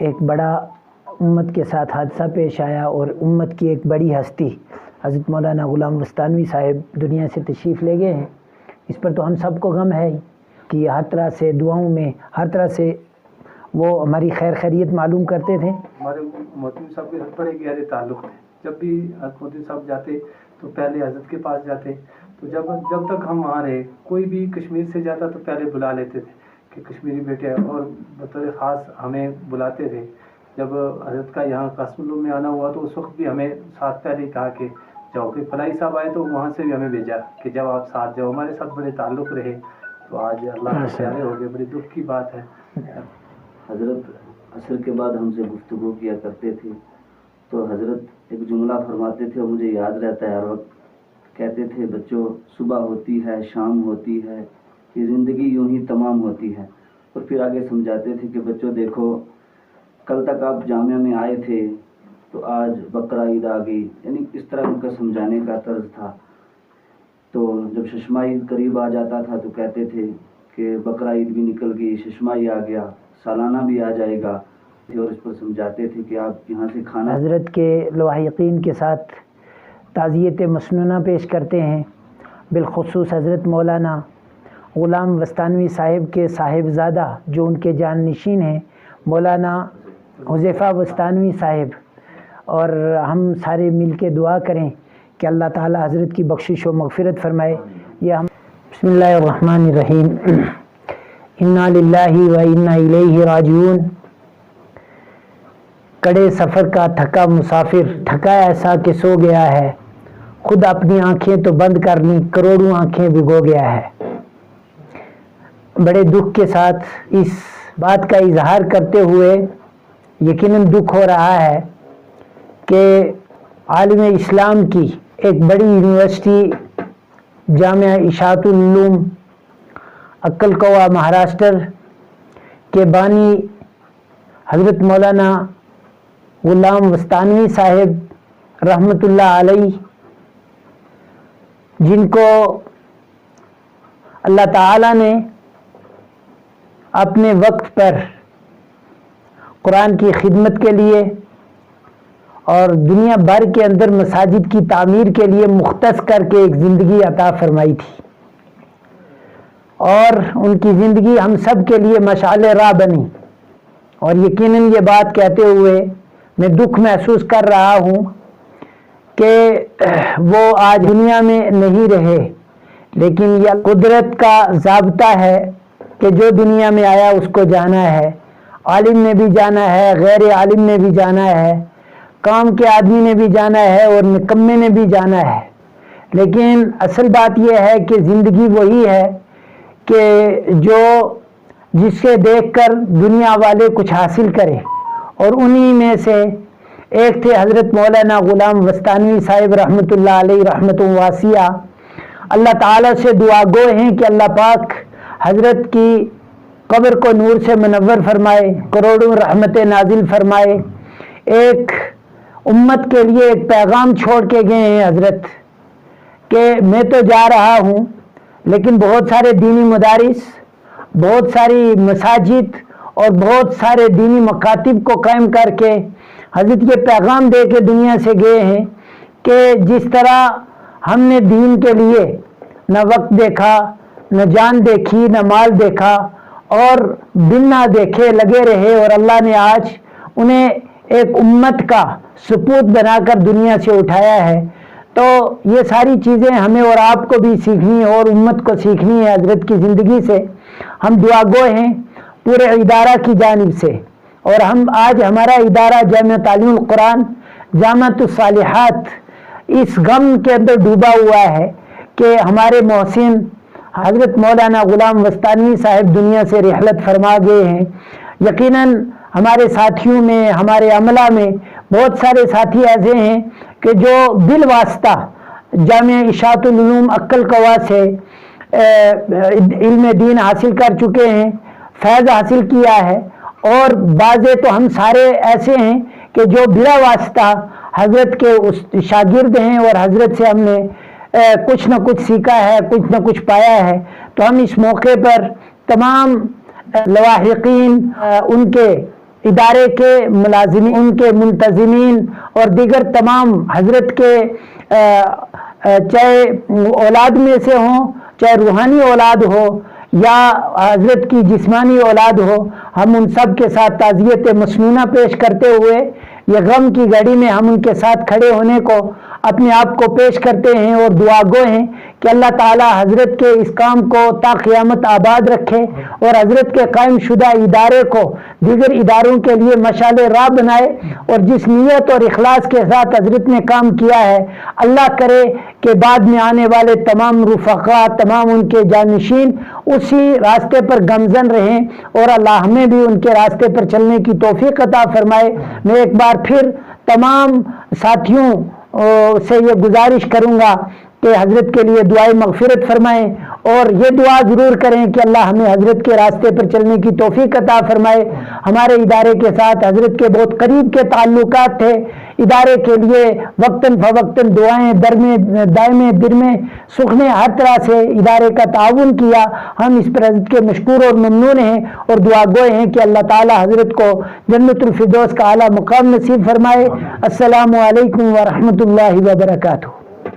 ایک بڑا امت کے ساتھ حادثہ پیش آیا اور امت کی ایک بڑی ہستی حضرت مولانا غلام وستانوی صاحب دنیا سے تشریف لے گئے ہیں۔ اس پر تو ہم سب کو غم ہے کہ ہر طرح سے دعاؤں میں ہر طرح سے وہ ہماری خیر خیریت معلوم کرتے تھے۔ ہمارے مودودی صاحب کے بڑے گہرے تعلق تھے۔ جب بھی حضرت مودودی صاحب جاتے تو پہلے حضرت کے پاس جاتے، تو جب تک ہم وہاں رہے کوئی بھی کشمیر سے جاتا تو پہلے بلا لیتے تھے کہ کشمیری بیٹے، اور بطور خاص ہمیں بلاتے تھے۔ جب حضرت کا یہاں قاسم العلوم میں آنا ہوا تو اس وقت بھی ہمیں ساتھ پہلے کہا کہ جاؤ، کہ فلاحی صاحب آئے تو وہاں سے بھی ہمیں بھیجا کہ جب آپ ساتھ جاؤ۔ ہمارے ساتھ بڑے تعلق رہے، تو آج اللہ کے پیارے ہو گئے، بڑی دکھ کی بات ہے۔ حضرت عصر کے بعد ہم سے گفتگو کیا کرتے تھے تو حضرت ایک جملہ فرماتے تھے اور مجھے یاد رہتا ہے ہر وقت۔ کہتے تھے بچوں، صبح ہوتی ہے، شام ہوتی ہے، یہ زندگی یوں ہی تمام ہوتی ہے۔ اور پھر آگے سمجھاتے تھے کہ بچوں دیکھو، کل تک آپ جامعہ میں آئے تھے تو آج بقرہ عید آ گئی، یعنی اس طرح ان کا سمجھانے کا طرز تھا۔ تو جب ششمائی عید قریب آ جاتا تھا تو کہتے تھے کہ بقرہ عید بھی نکل گئی، ششمائی آ گیا، سالانہ بھی آ جائے گا، اور اس پر سمجھاتے تھے کہ آپ یہاں سے کھانا۔ حضرت کے لواحقین کے ساتھ تعزیت مسنونہ پیش کرتے ہیں، بالخصوص حضرت مولانا غلام وستانوی صاحب کے صاحبزادہ جو ان کے جانشین ہیں مولانا حذیفہ وستانوی صاحب، اور ہم سارے مل کے دعا کریں کہ اللہ تعالی حضرت کی بخشش و مغفرت فرمائے۔ یہ ہم بسم اللہ الرحمن الرحیم، انا للہ و انا الیہ راجعون۔ کڑے سفر کا تھکا مسافر، تھکا ایسا کہ سو گیا ہے، خود اپنی آنکھیں تو بند کر لیں، کروڑوں آنکھیں بھگو گیا ہے۔ بڑے دکھ کے ساتھ اس بات کا اظہار کرتے ہوئے یقیناً دکھ ہو رہا ہے کہ عالم اسلام کی ایک بڑی یونیورسٹی جامعہ اشاعت العلوم اکلکوا مہاراشٹر کے بانی حضرت مولانا غلام وستانوی صاحب رحمۃ اللہ علیہ، جن کو اللہ تعالی نے اپنے وقت پر قرآن کی خدمت کے لیے اور دنیا بھر کے اندر مساجد کی تعمیر کے لیے مختص کر کے ایک زندگی عطا فرمائی تھی، اور ان کی زندگی ہم سب کے لیے مشعل راہ بنی۔ اور یقیناً یہ بات کہتے ہوئے میں دکھ محسوس کر رہا ہوں کہ وہ آج دنیا میں نہیں رہے، لیکن یہ قدرت کا ضابطہ ہے کہ جو دنیا میں آیا اس کو جانا ہے۔ عالم نے بھی جانا ہے، غیر عالم نے بھی جانا ہے، کام کے آدمی نے بھی جانا ہے اور نکمے نے بھی جانا ہے۔ لیکن اصل بات یہ ہے کہ زندگی وہی ہے کہ جس سے دیکھ کر دنیا والے کچھ حاصل کریں، اور انہی میں سے ایک تھے حضرت مولانا غلام وستانوی صاحب رحمۃ اللہ علیہ رحمت واسعہ۔ اللہ تعالیٰ سے دعا گو ہیں کہ اللہ پاک حضرت کی قبر کو نور سے منور فرمائے، کروڑوں رحمتیں نازل فرمائے۔ ایک امت کے لیے ایک پیغام چھوڑ کے گئے ہیں حضرت کہ میں تو جا رہا ہوں، لیکن بہت سارے دینی مدارس، بہت ساری مساجد اور بہت سارے دینی مکاتب کو قائم کر کے حضرت یہ پیغام دے کے دنیا سے گئے ہیں کہ جس طرح ہم نے دین کے لیے نہ وقت دیکھا، نہ جان دیکھی، نہ مال دیکھا، اور دن نہ دیکھے لگے رہے، اور اللہ نے آج انہیں ایک امت کا سپوت بنا کر دنیا سے اٹھایا ہے۔ تو یہ ساری چیزیں ہمیں اور آپ کو بھی سیکھنی ہے اور امت کو سیکھنی ہے حضرت کی زندگی سے۔ ہم دعا گو ہیں پورے ادارہ کی جانب سے، اور آج ہمارا ادارہ جامعہ تعلیم القرآن جامعۃ الصالحات اس غم کے اندر ڈوبا ہوا ہے کہ ہمارے محسن حضرت مولانا غلام وستانوی صاحب دنیا سے رحلت فرما گئے ہیں۔ یقیناً ہمارے ساتھیوں میں، ہمارے عملہ میں بہت سارے ساتھی ایسے ہیں کہ جو بالواسطہ جامعہ اشاعت العلوم اکلکوا سے علم دین حاصل کر چکے ہیں، فیض حاصل کیا ہے، اور بعضے تو ہم سارے ایسے ہیں کہ جو بلا واسطہ حضرت کے شاگرد ہیں، اور حضرت سے ہم نے کچھ نہ کچھ سیکھا ہے، کچھ نہ کچھ پایا ہے۔ تو ہم اس موقع پر تمام لواحقین، ان کے ادارے کے ملازمین، ان کے منتظمین اور دیگر تمام حضرت کے چاہے اولاد میں سے ہوں، چاہے روحانی اولاد ہو یا حضرت کی جسمانی اولاد ہو، ہم ان سب کے ساتھ تعزیت مسنونہ پیش کرتے ہوئے یہ غم کی گھڑی میں ہم ان کے ساتھ کھڑے ہونے کو اپنے آپ کو پیش کرتے ہیں اور دعا گو ہیں کہ اللہ تعالی حضرت کے اس کام کو تا قیامت آباد رکھے اور حضرت کے قائم شدہ ادارے کو دیگر اداروں کے لیے مشعل راہ بنائے، اور جس نیت اور اخلاص کے ساتھ حضرت نے کام کیا ہے اللہ کرے کہ بعد میں آنے والے تمام رفقا، تمام ان کے جانشین اسی راستے پر گمزن رہیں، اور اللہ ہمیں بھی ان کے راستے پر چلنے کی توفیق عطا فرمائے۔ میں ایک بار پھر تمام ساتھیوں سے یہ گزارش کروں گا کہ حضرت کے لیے دعائے مغفرت فرمائیں، اور یہ دعا ضرور کریں کہ اللہ ہمیں حضرت کے راستے پر چلنے کی توفیق عطا فرمائے۔ ہمارے ادارے کے ساتھ حضرت کے بہت قریب کے تعلقات تھے، ادارے کے لیے وقتاً فوقتاً دعائیں درمے دائمے درمے سخنے ہر طرح سے ادارے کا تعاون کیا۔ ہم اس پر حضرت کے مشکور اور ممنون ہیں اور دعا گوئے ہیں کہ اللہ تعالی حضرت کو جنت الفردوس کا اعلیٰ مقام نصیب فرمائے۔ السلام علیکم ورحمۃ اللہ وبرکاتہ۔